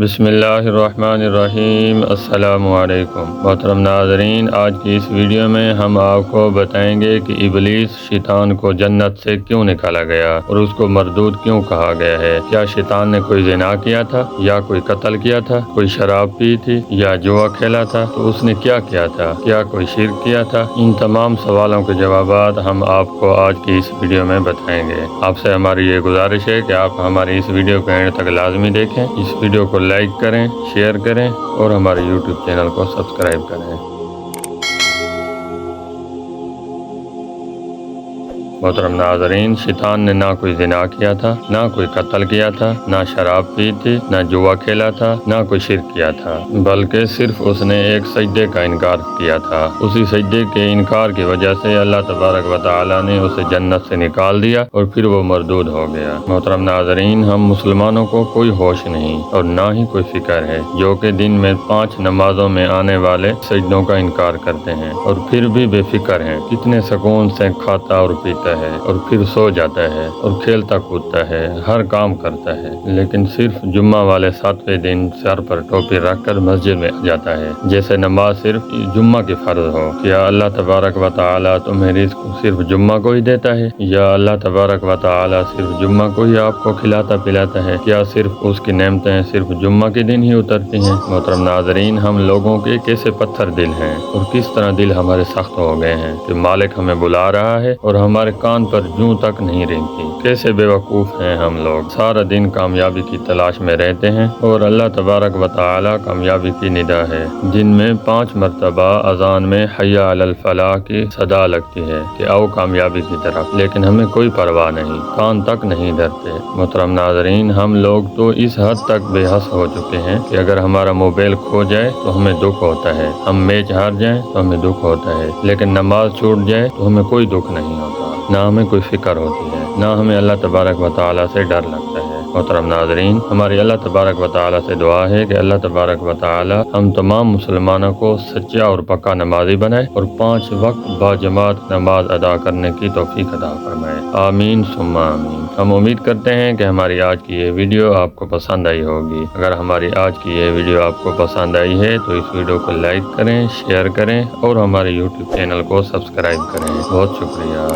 بسم اللہ الرحمن الرحیم۔ السلام علیکم محترم ناظرین، آج کی اس ویڈیو میں ہم آپ کو بتائیں گے کہ ابلیس شیطان کو جنت سے کیوں نکالا گیا اور اس کو مردود کیوں کہا گیا ہے۔ کیا شیطان نے کوئی زنا کیا تھا یا کوئی قتل کیا تھا، کوئی شراب پی تھی یا جوا کھیلا تھا، تو اس نے کیا کیا تھا، کیا کوئی شرک کیا تھا؟ ان تمام سوالوں کے جوابات ہم آپ کو آج کی اس ویڈیو میں بتائیں گے۔ آپ سے ہماری یہ گزارش ہے کہ آپ ہماری اس ویڈیو کو اینڈ تک لازمی دیکھیں، اس ویڈیو کو لائک کریں، شیئر کریں اور ہمارے یوٹیوب چینل کو سبسکرائب کریں۔ محترم ناظرین، شیطان نے نہ کوئی زنا کیا تھا، نہ کوئی قتل کیا تھا، نہ شراب پی تھی، نہ جوا کھیلا تھا، نہ کوئی شرک کیا تھا، بلکہ صرف اس نے ایک سجدے کا انکار کیا تھا۔ اسی سجدے کے انکار کی وجہ سے اللہ تبارک و تعالی نے اسے جنت سے نکال دیا اور پھر وہ مردود ہو گیا۔ محترم ناظرین، ہم مسلمانوں کو کوئی ہوش نہیں اور نہ ہی کوئی فکر ہے، جو کہ دن میں 5 نمازوں میں آنے والے سجدوں کا انکار کرتے ہیں اور پھر بھی بے فکر ہیں۔ کتنے سکون سے کھاتا اور پیتا ہے اور پھر سو جاتا ہے اور کھیلتا کودتا ہے، ہر کام کرتا ہے، لیکن صرف جمعہ والے 7ویں دن سر پر ٹوپی رکھ کر مسجد میں جاتا ہے، جیسے نماز صرف جمعہ کی فرض ہو۔ کیا اللہ تبارک و تعالی تمہیں رزق صرف جمعہ کو ہی دیتا ہے، یا اللہ تبارک و تعالی صرف جمعہ کو ہی آپ کو کھلاتا پلاتا ہے؟ کیا صرف اس کی نعمتیں صرف جمعہ کے دن ہی اترتی ہیں؟ محترم ناظرین، ہم لوگوں کے کیسے پتھر دل ہیں اور کس طرح دل ہمارے سخت ہو گئے ہیں کہ مالک ہمیں بلا رہا ہے اور ہمارے کان پر جوں تک نہیں رینگتی۔ کیسے بے وقوف ہیں ہم لوگ، سارا دن کامیابی کی تلاش میں رہتے ہیں اور اللہ تبارک و تعالی کامیابی کی ندا ہے، جن میں 5 مرتبہ اذان میں حی علی الفلاح کی صدا لگتی ہے کہ آؤ کامیابی کی طرف، لیکن ہمیں کوئی پرواہ نہیں، کان تک نہیں دھرتے۔ محترم ناظرین، ہم لوگ تو اس حد تک بے حس ہو چکے ہیں کہ اگر ہمارا موبائل کھو جائے تو ہمیں دکھ ہوتا ہے، ہم میچ ہار جائیں تو ہمیں دکھ ہوتا ہے، لیکن نماز چھوٹ جائے تو ہمیں کوئی دکھ نہیں ہوتا، نہ ہمیں کوئی فکر ہوتی ہے، نہ ہمیں اللہ تبارک و تعالی سے ڈر لگتا ہے۔ محترم ناظرین، ہماری اللہ تبارک و تعالی سے دعا ہے کہ اللہ تبارک و تعالی ہم تمام مسلمانوں کو سچا اور پکا نمازی بنائے اور 5 وقت باجماعت نماز ادا کرنے کی توفیق عطا فرمائے۔ آمین ثم آمین۔ ہم امید کرتے ہیں کہ ہماری آج کی یہ ویڈیو آپ کو پسند آئی ہوگی۔ اگر ہماری آج کی یہ ویڈیو آپ کو پسند آئی ہے تو اس ویڈیو کو لائک کریں، شیئر کریں اور ہمارے یوٹیوب چینل کو سبسکرائب کریں۔ بہت شکریہ۔